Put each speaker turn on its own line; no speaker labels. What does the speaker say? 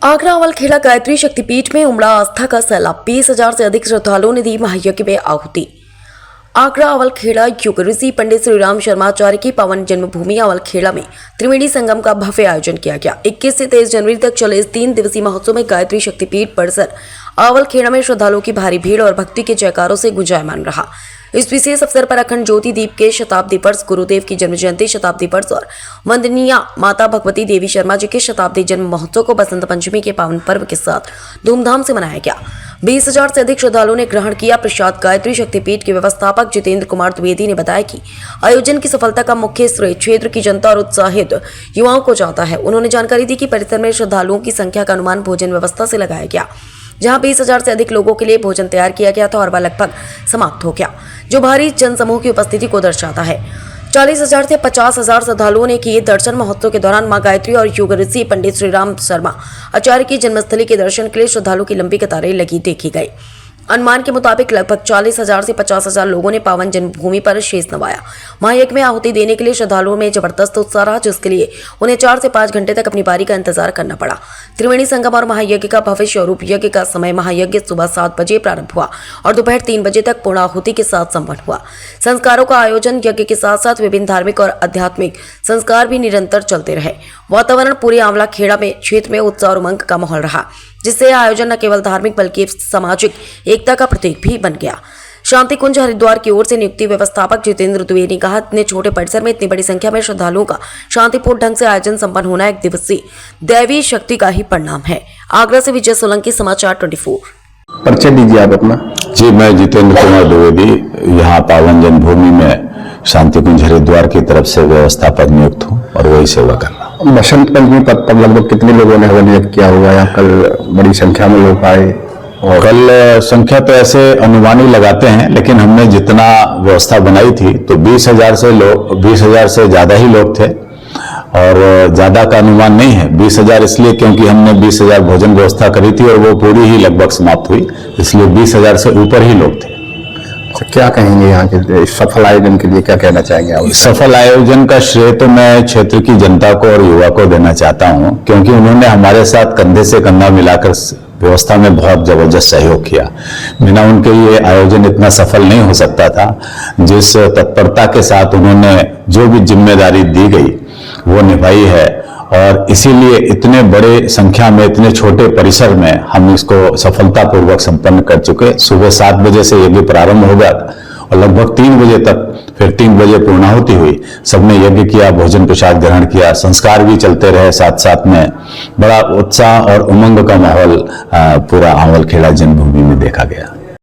आगरा अवलखेड़ा गायत्री शक्तिपीठ में उमड़ा आस्था का सैलाब। 20,000 से अधिक श्रद्धालुओं ने दी महायज्ञ में आहुति। आगरा अवलखेड़ा युग ऋषि पंडित श्री राम शर्माचार्य की पावन जन्मभूमि अवलखेड़ा में त्रिवेणी संगम का भव्य आयोजन किया गया। 21 से 23 जनवरी तक चले इस 3 दिवसीय महोत्सव में गायत्री शक्तिपीठ परिसर अवलखेड़ा में श्रद्धालुओं की भारी भीड़ और भक्ति के जयकारों से गुंजायमान रहा। इस विशेष अवसर पर अखंड ज्योति दीप के शताब्दी वर्ष, गुरुदेव की जन्म जयंती शताब्दी वर्ष और वंदनीय माता भगवती देवी शर्मा जी के शताब्दी जन्म महोत्सव को बसंत पंचमी के पावन पर्व के साथ धूमधाम से मनाया गया। 20,000 से अधिक श्रद्धालुओं ने ग्रहण किया प्रसाद। गायत्री शक्तिपीठ के व्यवस्थापक जितेंद्र कुमार द्विवेदी ने बताया कि आयोजन की सफलता का मुख्य श्रेय क्षेत्र की जनता और उत्साहित युवाओं को जाता है। उन्होंने जानकारी दी कि परिसर में श्रद्धालुओं की संख्या का अनुमान भोजन व्यवस्था से लगाया गया, जहां 20,000 से अधिक लोगों के लिए भोजन तैयार किया गया था और वह लगभग समाप्त हो गया, जो भारी जनसमूह की उपस्थिति को दर्शाता है। 40,000 से 50,000 श्रद्धालुओं ने किए दर्शन। महोत्सव के दौरान मां गायत्री और युग ऋषि पंडित श्री राम शर्मा आचार्य की जन्मस्थली के दर्शन के लिए श्रद्धालुओं की लंबी कतारें लगी देखी गई। अनुमान के मुताबिक लगभग 40,000 से 50,000 लोगों ने पावन जन्मभूमि पर शेष नवाया। महायज्ञ में आहुति देने के लिए श्रद्धालुओं में जबरदस्त उत्साह रहा, जिसके लिए उन्हें 4 से 5 घंटे तक अपनी बारी का इंतजार करना पड़ा। त्रिवेणी संगम और महायज्ञ का भव्य स्वरूप यज्ञ का समय महायज्ञ सुबह 7 बजे प्रारंभ हुआ और दोपहर 3 बजे तक पूर्णाहुति के साथ संपन्न हुआ। संस्कारों का आयोजन यज्ञ के साथ साथ विभिन्न धार्मिक और आध्यात्मिक संस्कार भी निरंतर चलते रहे। वातावरण पूरे अवलखेड़ा में क्षेत्र में उत्साह और उमंग का माहौल रहा, जिससे यह आयोजन न केवल धार्मिक बल्कि सामाजिक एकता का प्रतीक भी बन गया। शांति कुंज हरिद्वार की ओर से नियुक्ति व्यवस्थापक जितेंद्र द्विवेदी ने कहा, इतने छोटे परिसर में इतनी बड़ी संख्या में श्रद्धालुओं का शांतिपूर्ण ढंग से आयोजन संपन्न होना एक दिवसीय दैवी शक्ति का ही परिणाम है। आगरा से विजय सोलंकी, समाचार 24।
परिचय दीजिए आप अपना।
जी, मैं जितेंद्र कुमार द्विवेदी यहाँ पावन जन्मभूमि में शांति कुंज हरिद्वार की तरफ से व्यवस्थापक नियुक्त हूँ और वही सेवा कर रहा हूँ।
बसंत पंचमी पर तब लगभग कितने लोगों ने हवन यज्ञ किया होगा या कल बड़ी संख्या में लोग आए?
और कल संख्या तो ऐसे अनुमान ही लगाते हैं, लेकिन हमने जितना व्यवस्था बनाई थी तो 20,000 से ज्यादा ही लोग थे और ज्यादा का अनुमान नहीं है। 20,000 इसलिए क्योंकि हमने 20,000 भोजन व्यवस्था करी थी और वो पूरी ही लगभग समाप्त हुई, इसलिए 20,000 से ऊपर ही लोग थे।
तो क्या कहेंगे यहाँ के सफल आयोजन के लिए, क्या कहना चाहेंगे आप?
सफल आयोजन का श्रेय तो मैं क्षेत्र की जनता को और युवा को देना चाहता हूँ, क्योंकि उन्होंने हमारे साथ कंधे से कंधा मिलाकर व्यवस्था में बहुत जबरदस्त सहयोग किया। बिना उनके ये आयोजन इतना सफल नहीं हो सकता था। जिस तत्परता के साथ उन्होंने जो भी जिम्मेदारी दी गई वो निभाई है और इसीलिए इतने बड़े संख्या में इतने छोटे परिसर में हम इसको सफलतापूर्वक संपन्न कर चुके। सुबह 7 बजे से यज्ञ प्रारंभ हो गया और लगभग 3 बजे तक, फिर 3 बजे पूर्णाहुति हुई। सबने यज्ञ किया, भोजन प्रसाद ग्रहण किया, संस्कार भी चलते रहे साथ साथ में। बड़ा उत्साह और उमंग का माहौल पूरा अवलखेड़ा जन्मभूमि में देखा गया।